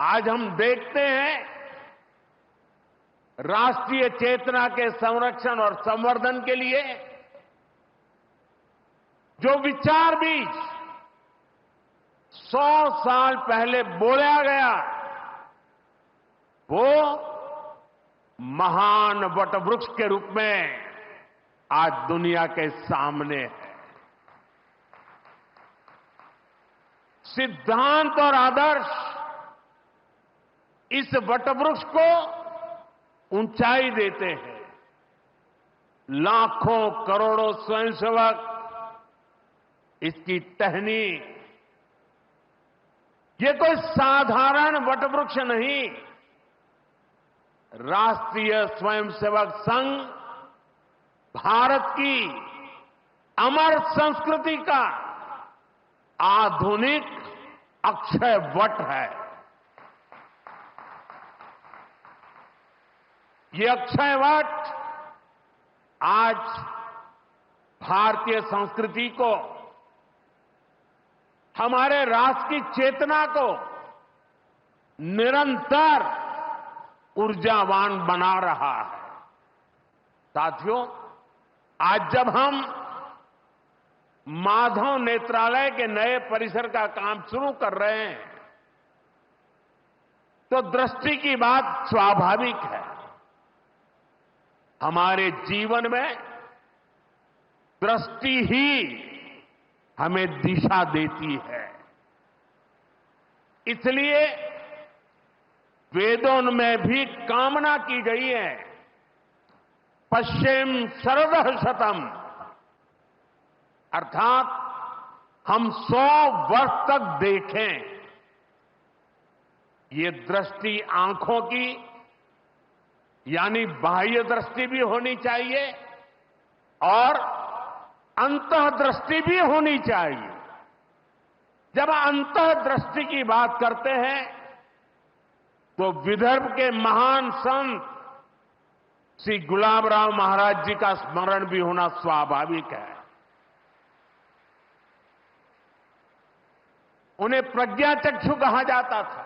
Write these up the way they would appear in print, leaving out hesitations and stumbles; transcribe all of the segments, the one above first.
आज हम देखते हैं राष्ट्रीय चेतना के संरक्षण और संवर्धन के लिए जो विचार बीज 100 साल पहले बोला गया, वो महान वटवृक्ष के रूप में आज दुनिया के सामने है। सिद्धांत और आदर्श इस वटवृक्ष को ऊंचाई देते हैं। लाखों करोड़ों स्वयंसेवक इसकी टहनी, ये कोई साधारण वटवृक्ष नहीं, राष्ट्रीय स्वयंसेवक संघ भारत की अमर संस्कृति का आधुनिक अक्षय वट है। ये अक्षय वट आज भारतीय संस्कृति को, हमारे राष्ट्र की चेतना को निरंतर ऊर्जावान बना रहा है। साथियों, आज जब हम माधव नेत्रालय के नए परिसर का काम शुरू कर रहे हैं, तो दृष्टि की बात स्वाभाविक है। हमारे जीवन में दृष्टि ही हमें दिशा देती है। इसलिए वेदों में भी कामना की गई है, पश्चिम शरदः शतम्, अर्थात हम 100 वर्ष तक देखें। ये दृष्टि आंखों की यानी बाह्य दृष्टि भी होनी चाहिए और अंतः दृष्टि भी होनी चाहिए। जब अंतः दृष्टि की बात करते हैं तो विदर्भ के महान संत श्री गुलाबराव महाराज जी का स्मरण भी होना स्वाभाविक है। उन्हें प्रज्ञाचक्षु कहा जाता था।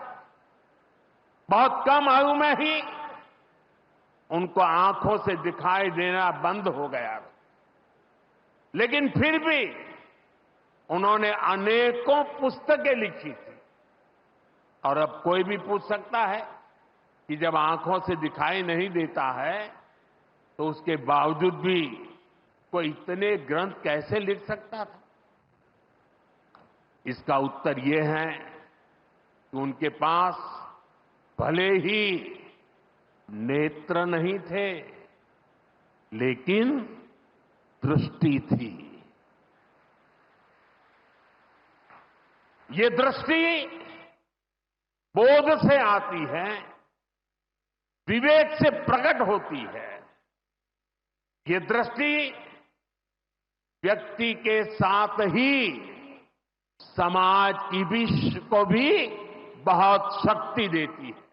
बहुत कम आयु में ही उनको आंखों से दिखाई देना बंद हो गया, लेकिन फिर भी उन्होंने अनेकों पुस्तकें लिखी थी। और अब कोई भी पूछ सकता है कि जब आंखों से दिखाई नहीं देता है तो उसके बावजूद भी कोई इतने ग्रंथ कैसे लिख सकता था? इसका उत्तर यह है कि उनके पास भले ही नेत्र नहीं थे, लेकिन दृष्टि थी। ये दृष्टि बोध से आती है, विवेक से प्रकट होती है। ये दृष्टि व्यक्ति के साथ ही समाज की भी को भी बहुत शक्ति देती है।